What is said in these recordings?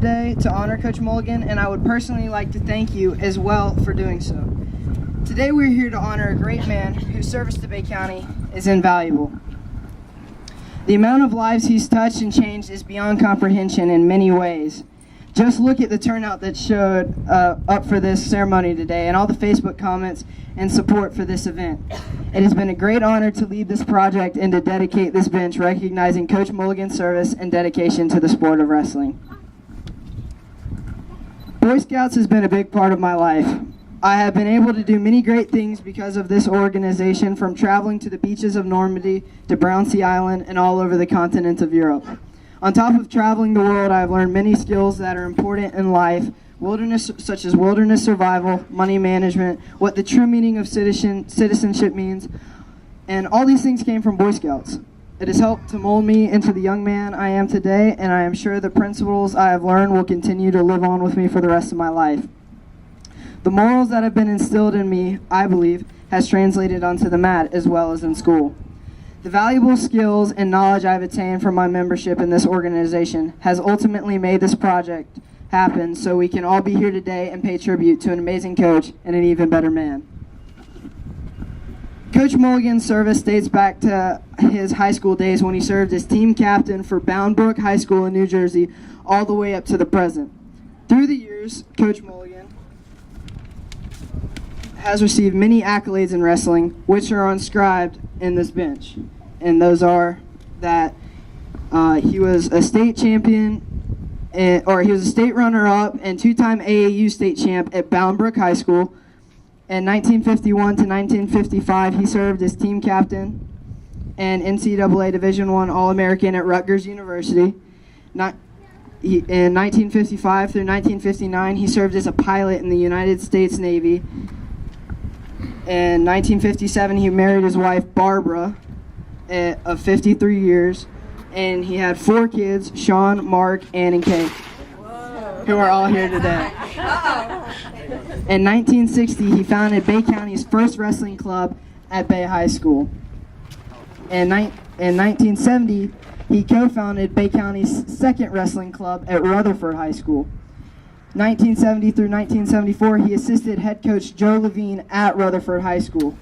today to honor Coach Mulligan, and I would personally like to thank you as well for doing so. Today we're here to honor a great man whose service to Bay County is invaluable. The amount of lives he's touched and changed is beyond comprehension in many ways. Just look at the turnout that showed up for this ceremony today and all the Facebook comments and support for this event. It has been a great honor to lead this project and to dedicate this bench recognizing Coach Mulligan's service and dedication to the sport of wrestling. Boy Scouts has been a big part of my life. I have been able to do many great things because of this organization, from traveling to the beaches of Normandy to Brownsea Island and all over the continent of Europe. On top of traveling the world, I have learned many skills that are important in life, such as wilderness survival, money management, what the true meaning of citizenship means, and all these things came from Boy Scouts. It has helped to mold me into the young man I am today, and I am sure the principles I have learned will continue to live on with me for the rest of my life. The morals that have been instilled in me, I believe, has translated onto the mat as well as in school. The valuable skills and knowledge I've attained from my membership in this organization has ultimately made this project happen so we can all be here today and pay tribute to an amazing coach and an even better man. Coach Mulligan's service dates back to his high school days when he served as team captain for Bound Brook High School in New Jersey all the way up to the present. Through the years, Coach Mulligan has received many accolades in wrestling, which are inscribed in this bench. And those are that he was a state champion, he was a state runner-up and two-time AAU state champ at Bound Brook High School. In 1951 to 1955, he served as team captain and NCAA Division I All-American at Rutgers University. In 1955 through 1959, he served as a pilot in the United States Navy. In 1957, he married his wife, Barbara, of 53 years, and he had 4 kids, Sean, Mark, Ann, and Kate, who are all here today. In 1960, he founded Bay County's first wrestling club at Bay High School. In 1970, he co-founded Bay County's second wrestling club at Rutherford High School. 1970 through 1974, he assisted head coach Joe Levine at Rutherford High School.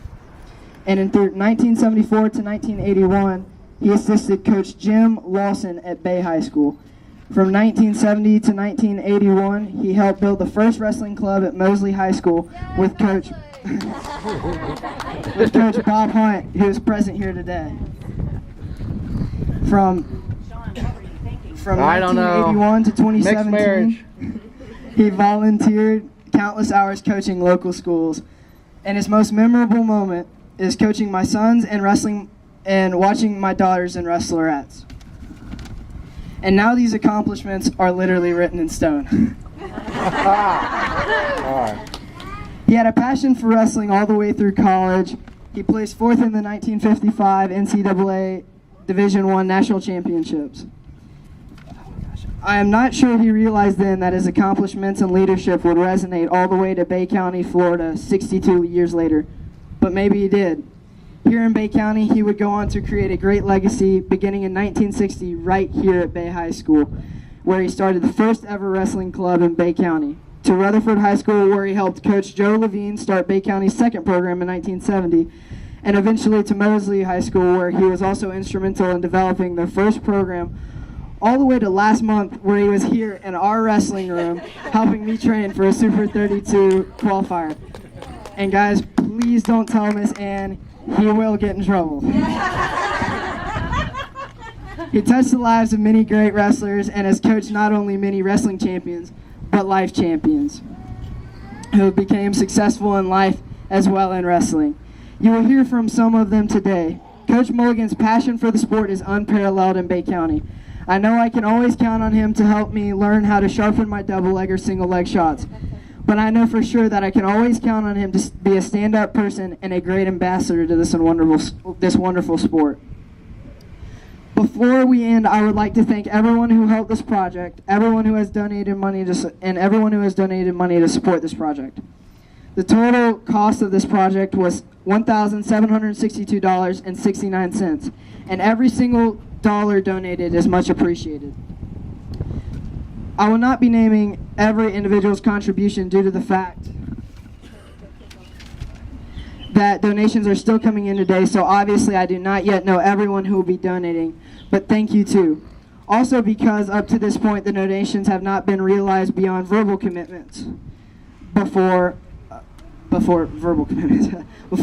And in 1974 to 1981, he assisted Coach Jim Lawson at Bay High School. From 1970 to 1981, he helped build the first wrestling club at Mosley High School with Coach Bob Hunt, who is present here today. From 1981 to 2017, he volunteered countless hours coaching local schools. And his most memorable moment is coaching my sons in wrestling and watching my daughters in wrestlerettes. And now these accomplishments are literally written in stone. He had a passion for wrestling all the way through college. He placed 4th in the 1955 NCAA Division I National Championships. I am not sure he realized then that his accomplishments and leadership would resonate all the way to Bay County, Florida, 62 years later. But maybe he did. Here in Bay County, he would go on to create a great legacy beginning in 1960 right here at Bay High School, where he started the first ever wrestling club in Bay County. To Rutherford High School, where he helped Coach Joe Levine start Bay County's second program in 1970, and eventually to Mosley High School, where he was also instrumental in developing their first program, all the way to last month, where he was here in our wrestling room helping me train for a Super 32 qualifier. And guys, please don't tell Miss Ann, he will get in trouble. He touched the lives of many great wrestlers and has coached not only many wrestling champions, but life champions who became successful in life as well in wrestling. You will hear from some of them today. Coach Mulligan's passion for the sport is unparalleled in Bay County. I know I can always count on him to help me learn how to sharpen my double leg or single leg shots. But I know for sure that I can always count on him to be a stand-up person and a great ambassador to this wonderful sport. Before we end, I would like to thank everyone who helped this project, everyone who has donated money to support this project. The total cost of this project was $1,762.69, and every single dollar donated is much appreciated. I will not be naming every individual's contribution due to the fact that donations are still coming in today, so obviously I do not yet know everyone who will be donating, but thank you too. Also because up to this point the donations have not been realized beyond verbal commitments. Before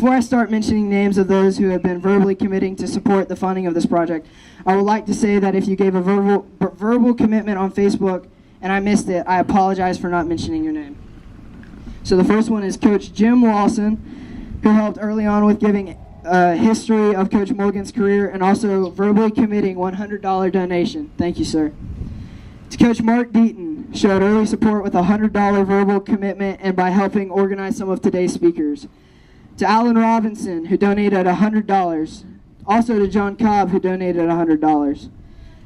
I start mentioning names of those who have been verbally committing to support the funding of this project, I would like to say that if you gave a verbal commitment on Facebook and I missed it, I apologize for not mentioning your name. So the first one is Coach Jim Lawson, who helped early on with giving a history of Coach Mulligan's career and also verbally committing $100 donation. Thank you, sir. To Coach Mark Deaton, showed early support with a $100 verbal commitment and by helping organize some of today's speakers. To Alan Robinson, who donated $100. Also to John Cobb, who donated $100.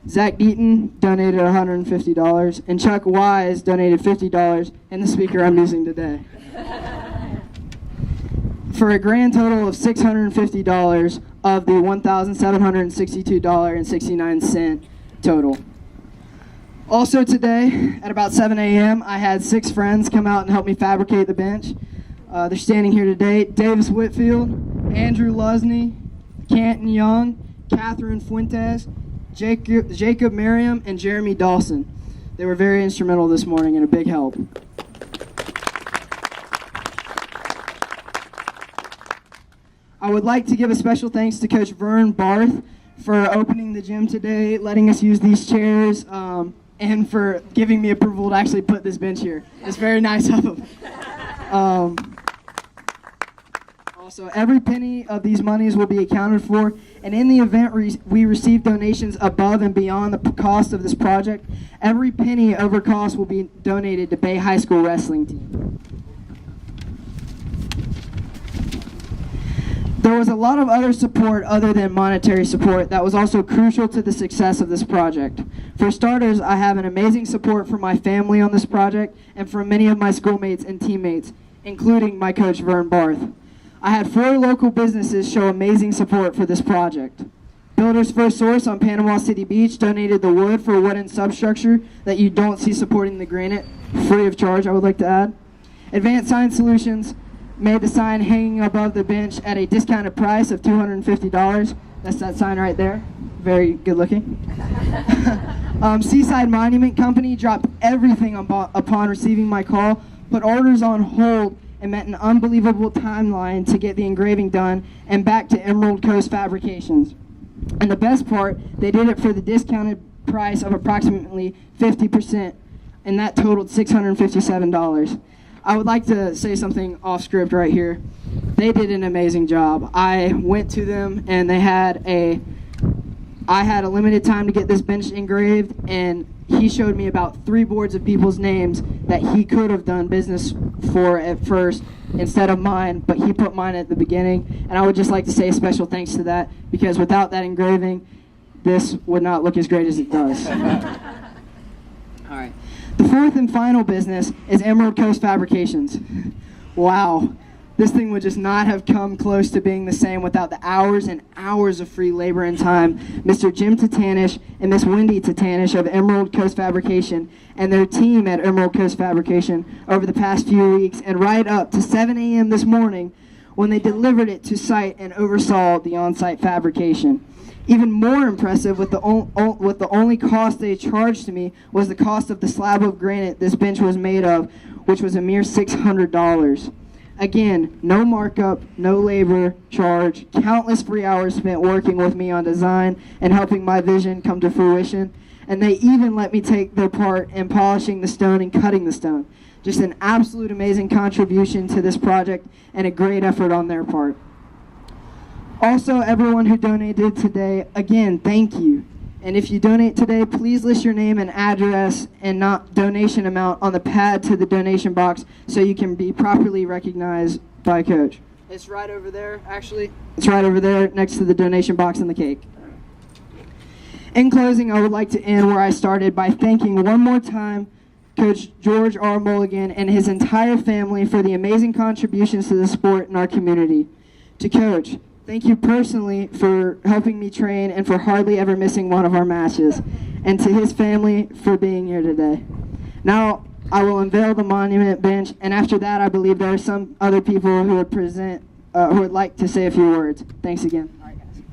Zach Deaton donated $150. And Chuck Wise donated $50, and the speaker I'm using today. For a grand total of $650 of the $1,762.69 total. Also today, at about 7 a.m., I had 6 friends come out and help me fabricate the bench. They're standing here today. Davis Whitfield, Andrew Lusney, Canton Young, Catherine Fuentes, Jacob Merriam, and Jeremy Dawson. They were very instrumental this morning and a big help. I would like to give a special thanks to Coach Vern Barth for opening the gym today, letting us use these chairs, and for giving me approval to actually put this bench here. It's very nice of him. Also, every penny of these monies will be accounted for, and in the event we receive donations above and beyond the cost of this project, every penny over cost will be donated to Bay High School wrestling team. There was a lot of other support other than monetary support that was also crucial to the success of this project. For starters, I have an amazing support from my family on this project and from many of my schoolmates and teammates, including my coach Vern Barth. I had 4 local businesses show amazing support for this project. Builders First Source on Panama City Beach donated the wood for a wooden substructure that you don't see supporting the granite, free of charge, I would like to add. Advanced Sign Solutions made the sign hanging above the bench at a discounted price of $250. That's that sign right there. Very good looking. Seaside Monument Company dropped everything upon receiving my call, put orders on hold, and met an unbelievable timeline to get the engraving done and back to Emerald Coast Fabrications. And the best part, they did it for the discounted price of approximately 50%, and that totaled $657. I would like to say something off script right here. They did an amazing job. I went to them and I had a limited time to get this bench engraved, and he showed me about 3 boards of people's names that he could have done business for at first instead of mine, but he put mine at the beginning, and I would just like to say a special thanks to that, because without that engraving, this would not look as great as it does. All right. The 4th and final business is Emerald Coast Fabrications. Wow. This thing would just not have come close to being the same without the hours and hours of free labor and time Mr. Jim Tatanish and Miss Wendy Tatanish of Emerald Coast Fabrication and their team at Emerald Coast Fabrication over the past few weeks, and right up to 7 a.m. this morning when they delivered it to site and oversaw the on-site fabrication. Even more impressive, with the only cost they charged to me was the cost of the slab of granite this bench was made of, which was a mere $600. Again, no markup, no labor charge, countless free hours spent working with me on design and helping my vision come to fruition, and they even let me take their part in polishing the stone and cutting the stone. Just an absolute amazing contribution to this project and a great effort on their part. Also, everyone who donated today, again, thank you. And if you donate today, please list your name and address and not donation amount on the pad to the donation box so you can be properly recognized by Coach. It's right over there, actually. It's right over there next to the donation box and the cake. In closing, I would like to end where I started by thanking one more time Coach George R. Mulligan and his entire family for the amazing contributions to the sport in our community. To Coach, thank you personally for helping me train and for hardly ever missing one of our matches. And to his family for being here today. Now I will unveil the monument bench, and after that I believe there are some other people who would like to say a few words. Thanks again. All right, guys.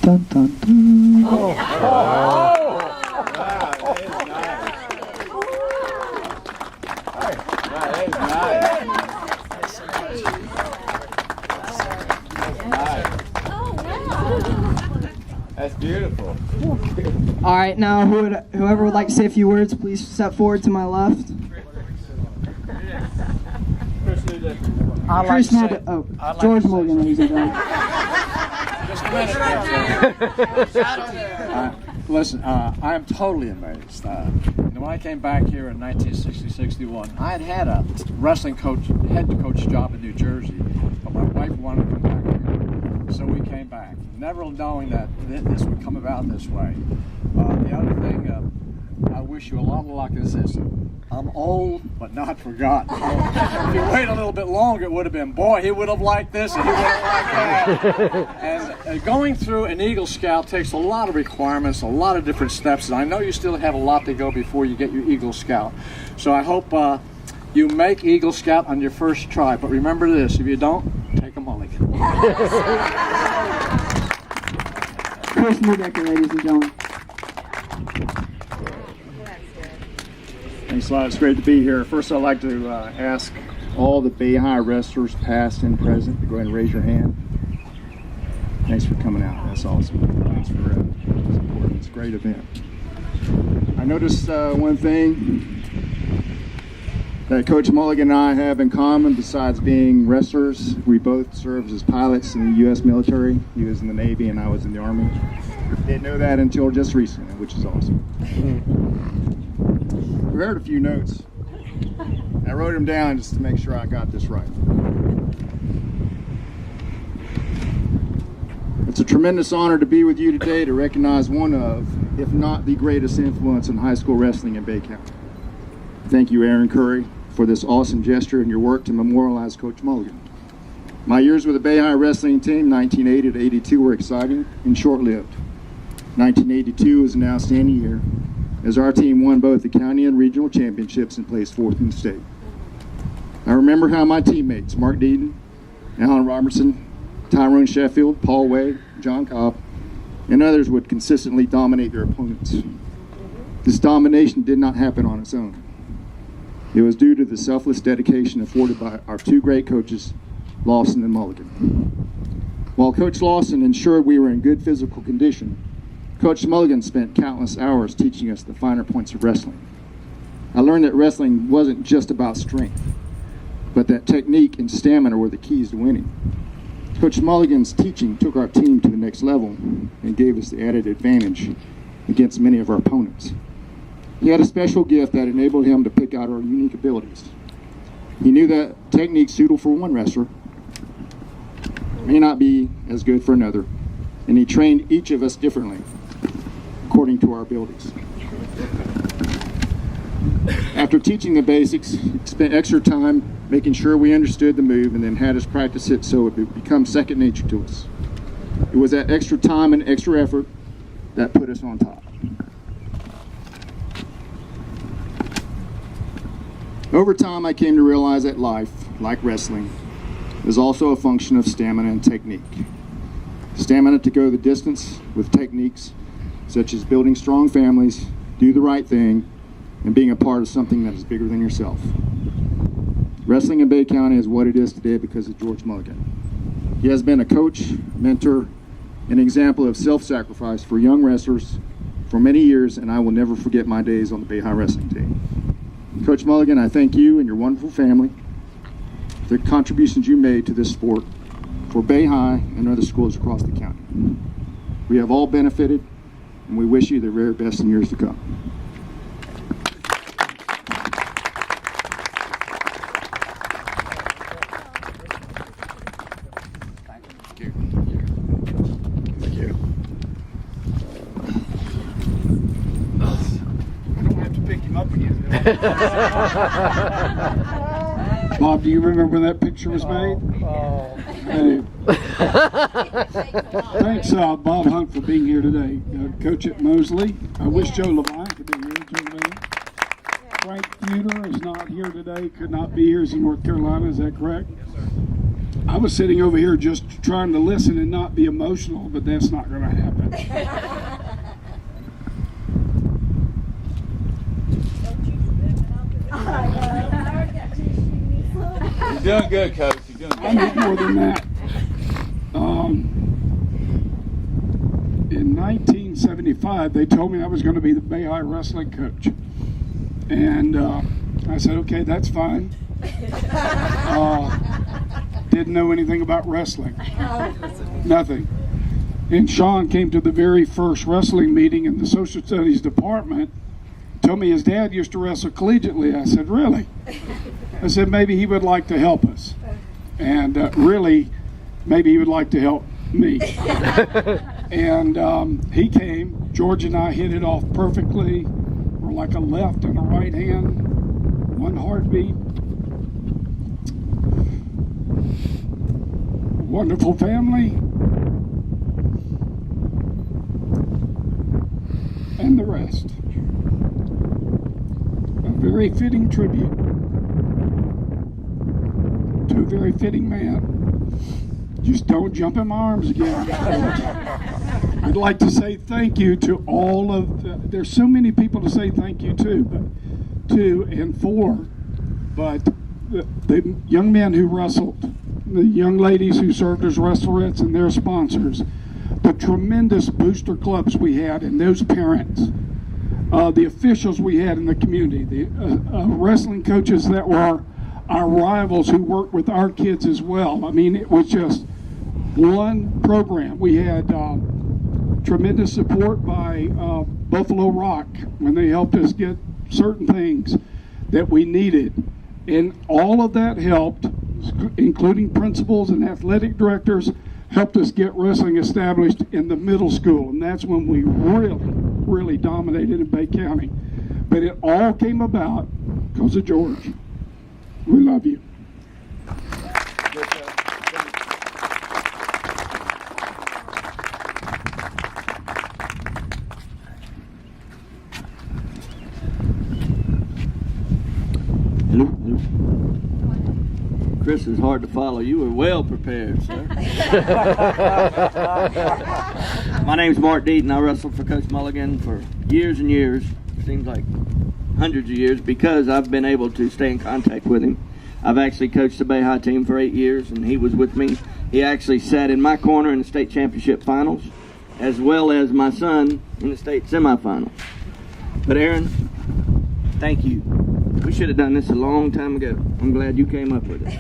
Dun, dun, dun. Wow, that is nice. That's beautiful. All right, now whoever would like to say a few words, please step forward to my left. George Mulligan, ladies and gentlemen. Just a minute. Listen, I am totally amazed. When I came back here in 1960-61, I had a wrestling head coach job in New Jersey, but my wife wanted to come back here. So we came back, never knowing that this would come about this way. The other thing, I wish you a lot of luck is this. I'm old, but not forgotten. If you wait a little bit longer, it would have been, boy, he would have liked this and he would have liked that. And going through an Eagle Scout takes a lot of requirements, a lot of different steps, and I know you still have a lot to go before you get your Eagle Scout. So I hope you make Eagle Scout on your first try, but remember this, if you don't, take a mulligan. Chris Mulligan, ladies and gentlemen. Thanks a lot. It's great to be here. First, I'd like to ask all the Bay High wrestlers, past and present, to go ahead and raise your hand. Thanks for coming out. That's awesome. Thanks for supporting this great event. I noticed one thing that Coach Mulligan and I have in common, besides being wrestlers. We both served as pilots in the U.S. military. He was in the Navy and I was in the Army. Didn't know that until just recently, which is awesome. I wrote a few notes. I wrote them down just to make sure I got this right. It's a tremendous honor to be with you today to recognize one of, if not the greatest influence in high school wrestling in Bay County. Thank you, Aaron Curry, for this awesome gesture and your work to memorialize Coach Mulligan. My years with the Bay High wrestling team, 1980 to 82, were exciting and short-lived. 1982 was an outstanding year, as our team won both the county and regional championships and placed fourth in the state. I remember how my teammates, Mark Deaton, Alan Robertson, Tyrone Sheffield, Paul Way, John Cobb, and others would consistently dominate their opponents. This domination did not happen on its own. It was due to the selfless dedication afforded by our two great coaches, Lawson and Mulligan. While Coach Lawson ensured we were in good physical condition, Coach Mulligan spent countless hours teaching us the finer points of wrestling. I learned that wrestling wasn't just about strength, but that technique and stamina were the keys to winning. Coach Mulligan's teaching took our team to the next level and gave us the added advantage against many of our opponents. He had a special gift that enabled him to pick out our unique abilities. He knew that techniques suitable for one wrestler may not be as good for another, and he trained each of us differently according to our abilities. After teaching the basics, he spent extra time making sure we understood the move and then had us practice it so it would become second nature to us. It was that extra time and extra effort that put us on top. Over time, I came to realize that life, like wrestling, is also a function of stamina and technique. Stamina to go the distance with techniques such as building strong families, do the right thing, and being a part of something that is bigger than yourself. Wrestling in Bay County is what it is today because of George Mulligan. He has been a coach, mentor, an example of self-sacrifice for young wrestlers for many years, and I will never forget my days on the Bay High wrestling team. Coach Mulligan, I thank you and your wonderful family for the contributions you made to this sport for Bay High and other schools across the county. We have all benefited, and we wish you the very best in years to come. Thank you. Thank you. I don't have to pick him up again. Bob, do you remember when that picture was made? Hey. Thanks, Bob Hunt, for being here today. Coach at Mosley. I wish Joe Levine could be here. Joe Levine. Frank Feuder is not here today, could not be here. He's in North Carolina, is that correct? Yes, sir. I was sitting over here just trying to listen and not be emotional, but that's not going to happen. You're doing good, Coach. You're doing good. I need more than that. In 1975, they told me I was going to be the Bay High wrestling coach. And I said, okay, that's fine. Didn't know anything about wrestling. Nothing. And Sean came to the very first wrestling meeting in the social studies department, told me his dad used to wrestle collegiately. I said, really? I said, maybe he would like to help us. And really, maybe he would like to help me. And he came. George and I hit it off perfectly. We're like a left and a right hand, one heartbeat. Wonderful family. And the rest. A very fitting tribute to a very fitting man. Just don't jump in my arms again. I'd like to say thank you to all of there's so many people to say thank you to and for, but the young men who wrestled, the young ladies who served as wrestlerettes and their sponsors, the tremendous booster clubs we had and those parents, the officials we had in the community, the wrestling coaches that were our rivals who worked with our kids as well. I mean, it was just one program. We had tremendous support by Buffalo Rock when they helped us get certain things that we needed. And all of that helped, including principals and athletic directors, helped us get wrestling established in the middle school. And that's when we really dominated in Bay County. But it all came about because of George. We love you. Chris, is hard to follow. You were well prepared, sir. My name's Mark Deaton. I wrestled for Coach Mulligan for years and years. Seems like hundreds of years because I've been able to stay in contact with him. I've actually coached the Bay High team for 8 years, and he was with me. He actually sat in my corner in the state championship finals, as well as my son in the state semifinals. But Aaron, thank you. We should have done this a long time ago. I'm glad you came up with it.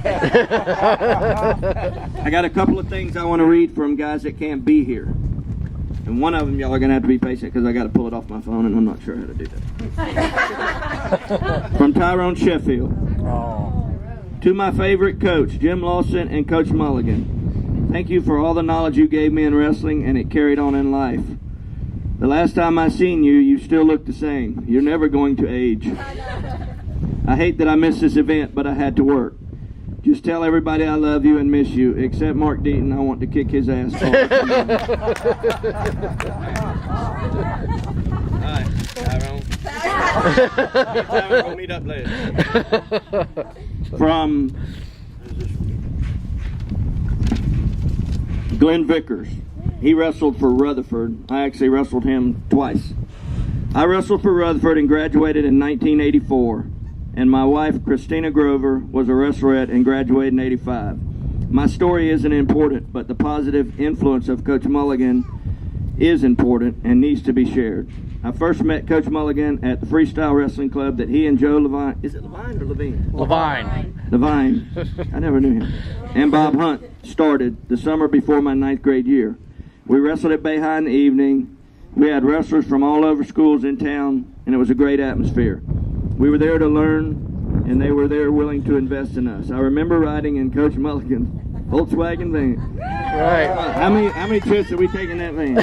I got a couple of things I want to read from guys that can't be here. And one of them, y'all are going to have to be patient because I got to pull it off my phone and I'm not sure how to do that. From Tyrone Sheffield. To my favorite coach, Jim Lawson and Coach Mulligan. Thank you for all the knowledge you gave me in wrestling and it carried on in life. The last time I seen you, you still look the same. You're never going to age. I hate that I missed this event, but I had to work. Just tell everybody I love you and miss you, except Mark Deaton. I want to kick his ass. All right, Tyrone. We'll meet up later. From Glenn Vickers. He wrestled for Rutherford. I actually wrestled him twice. I wrestled for Rutherford and graduated in 1984. And my wife, Christina Grover, was a wrestlerette and graduated in 85. My story isn't important, but the positive influence of Coach Mulligan is important and needs to be shared. I first met Coach Mulligan at the Freestyle Wrestling Club that he and Joe Levine, is it Levine or Levine? Levine. I never knew him. And Bob Hunt started the summer before my 9th grade year. We wrestled at Bay High in the evening. We had wrestlers from all over schools in town, and it was a great atmosphere. We were there to learn, and they were there willing to invest in us. I remember riding in Coach Mulligan's Volkswagen van. Right. How many trips have we taken that van?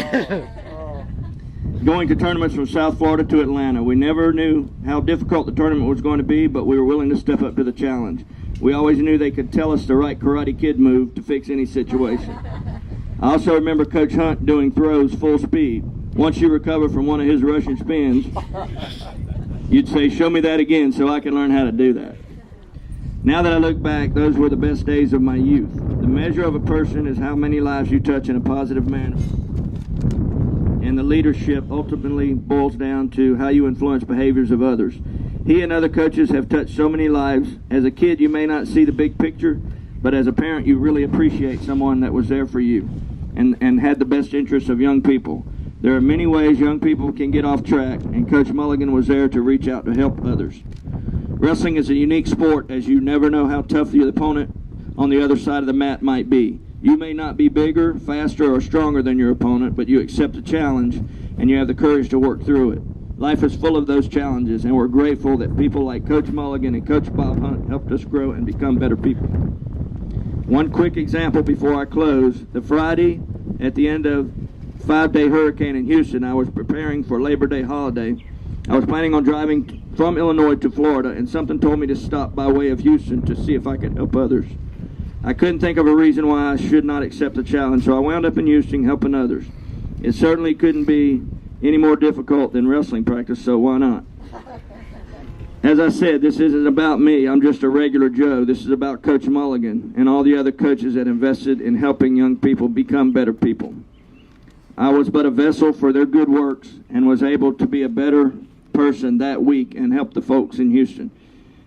Going to tournaments from South Florida to Atlanta. We never knew how difficult the tournament was going to be, but we were willing to step up to the challenge. We always knew they could tell us the right Karate Kid move to fix any situation. I also remember Coach Hunt doing throws full speed. Once you recover from one of his Russian spins, you'd say, "Show me that again so I can learn how to do that." Now that I look back, those were the best days of my youth. The measure of a person is how many lives you touch in a positive manner. And the leadership ultimately boils down to how you influence behaviors of others. He and other coaches have touched so many lives. As a kid, you may not see the big picture, but as a parent, you really appreciate someone that was there for you and had the best interests of young people. There are many ways young people can get off track, and Coach Mulligan was there to reach out to help others. Wrestling is a unique sport, as you never know how tough the opponent on the other side of the mat might be. You may not be bigger, faster, or stronger than your opponent, but you accept the challenge and you have the courage to work through it. Life is full of those challenges, and we're grateful that people like Coach Mulligan and Coach Bob Hunt helped us grow and become better people. One quick example before I close. The Friday at the end of 5-day hurricane in Houston, I was preparing for Labor Day holiday. I was planning on driving from Illinois to Florida, and something told me to stop by way of Houston to see if I could help others. I couldn't think of a reason why I should not accept the challenge, so I wound up in Houston helping others. It certainly couldn't be any more difficult than wrestling practice, so why not? As I said, this isn't about me. I'm just a regular Joe. This is about Coach Mulligan and all the other coaches that invested in helping young people become better people. I was but a vessel for their good works and was able to be a better person that week and help the folks in Houston.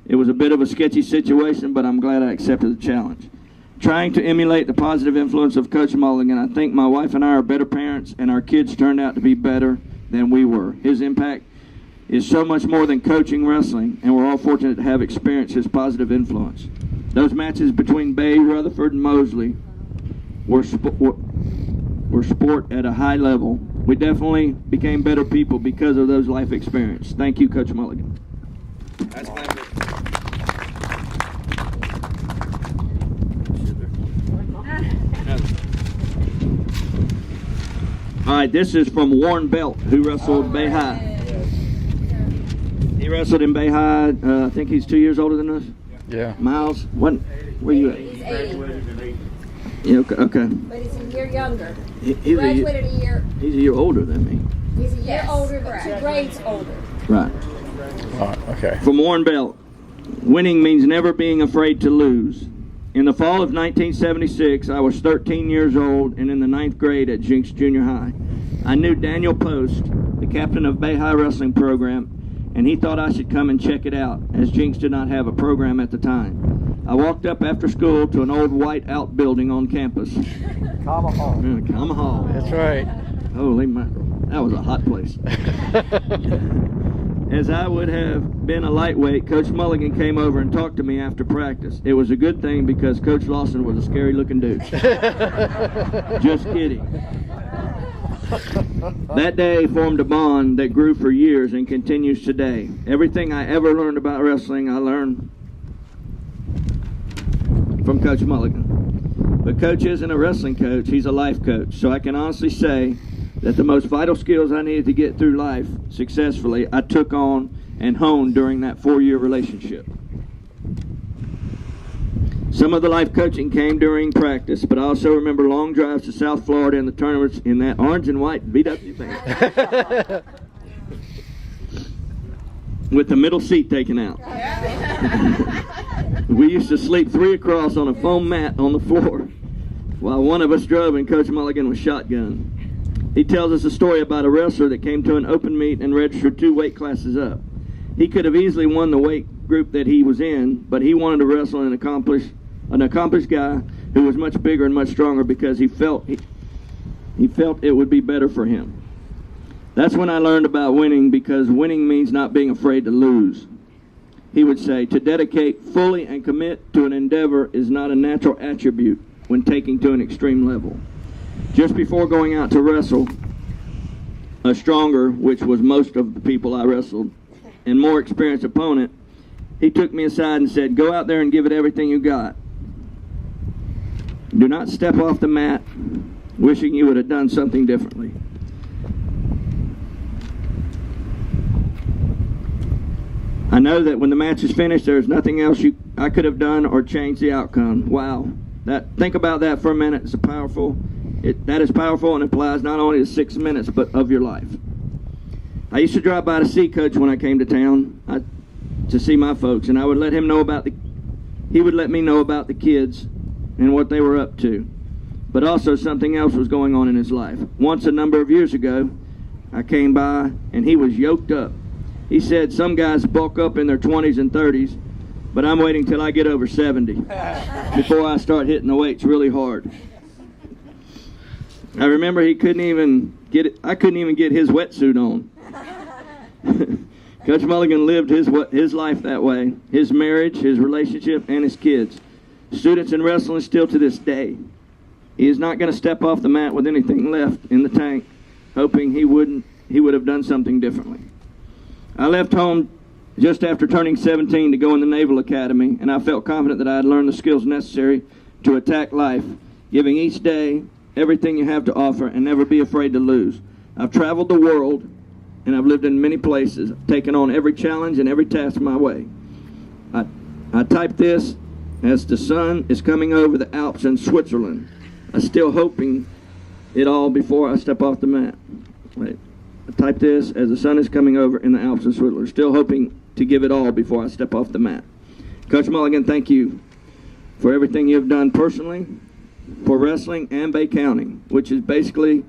It was a bit of a sketchy situation, but I'm glad I accepted the challenge. Trying to emulate the positive influence of Coach Mulligan, I think my wife and I are better parents, and our kids turned out to be better than we were. His impact is so much more than coaching wrestling, and we're all fortunate to have experienced his positive influence. Those matches between Bay, Rutherford, and Mosley were sport at a high level. We definitely became better people because of those life experiences. Thank you, Coach Mulligan. All right, this is from Warren Belt, who wrestled Bay High. He wrestled in Bay High. I think he's 2 years older than us. Yeah. Miles, where you at? He's 80, Yeah, okay. but he's a year younger. He's Graduated a year. He's a year older than me. He's a year older, but 2 grades older. Right. Okay. From Warren Belt, winning means never being afraid to lose. In the fall of 1976, I was 13 years old and in the 9th grade at Jinx Junior High. I knew Daniel Post, the captain of Bay High Wrestling Program, and he thought I should come and check it out, as Jinx did not have a program at the time. I walked up after school to an old white outbuilding on campus. Comma Hall. Comma Hall. That's right. Holy mackerel. That was a hot place. As I would have been a lightweight, Coach Mulligan came over and talked to me after practice. It was a good thing because Coach Lawson was a scary looking dude. Just kidding. That day formed a bond that grew for years and continues today. Everything I ever learned about wrestling, I learned from Coach Mulligan. But Coach isn't a wrestling coach, he's a life coach. So I can honestly say that the most vital skills I needed to get through life successfully, I took on and honed during that 4-year relationship. Some of the life coaching came during practice, but I also remember long drives to South Florida in the tournaments in that orange and white VW van. With the middle seat taken out. We used to sleep 3 across on a foam mat on the floor while one of us drove and Coach Mulligan was shotgun. He tells us a story about a wrestler that came to an open meet and registered 2 weight classes up. He could have easily won the weight group that he was in, but he wanted to wrestle an accomplished guy who was much bigger and much stronger because he felt it would be better for him. That's when I learned about winning, because winning means not being afraid to lose. He would say, to dedicate fully and commit to an endeavor is not a natural attribute when taking to an extreme level. Just before going out to wrestle, a stronger, which was most of the people I wrestled, and more experienced opponent, he took me aside and said, go out there and give it everything you got. Do not step off the mat wishing you would have done something differently. I know that when the match is finished, there's nothing else I could have done or changed the outcome. Wow. Think about that for a minute. It's that is powerful and applies not only to 6 minutes, but of your life. I used to drive by to see Coach when I came to town to see my folks, and I would let him know he would let me know about the kids and what they were up to. But also something else was going on in his life. Once a number of years ago, I came by and he was yoked up. He said some guys bulk up in their 20s and 30s, but I'm waiting till I get over 70 before I start hitting the weights really hard. I remember I couldn't even get his wetsuit on. Coach Mulligan lived his life that way. His marriage, his relationship, and his kids. Students in wrestling still to this day. He is not going to step off the mat with anything left in the tank, hoping he would have done something differently. I left home just after turning 17 to go in the Naval Academy, and I felt confident that I had learned the skills necessary to attack life, giving each day everything you have to offer and never be afraid to lose. I've traveled the world, and I've lived in many places, taken on every challenge and every task my way. I typed this as the sun is coming over the Alps in Switzerland. I'm still hoping it all before I step off the mat. Wait. I type this as the sun is coming over in the Alps in Switzerland. Still hoping to give it all before I step off the mat. Coach Mulligan, thank you for everything you've done personally, for wrestling and Bay County, which is basically,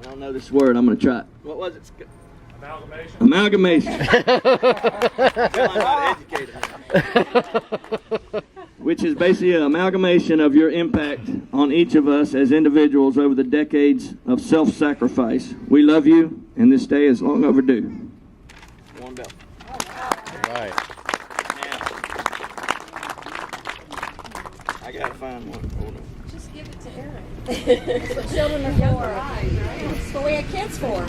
I don't know this word, I'm going to try it. What was it? Amalgamation. Which is basically an amalgamation of your impact on each of us as individuals over the decades of self-sacrifice. We love you, and this day is long overdue. One belt. All right. I gotta find one. Hold on. Just give it to Eric. That's what children are for. That's what we have kids for.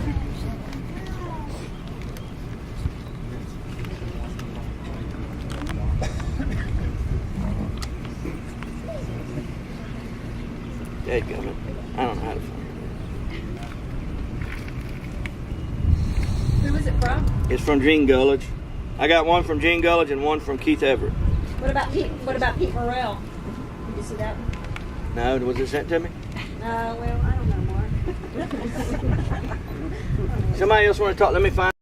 Dadgummit. I don't know how to find Who was it from? it. It's from Gene Gullidge. I got one from Gene Gullidge and one from Keith Everett. What about Pete Morrell? Did you see that one? No, was it sent to me? Well, I don't know more. Somebody else want to talk? Let me find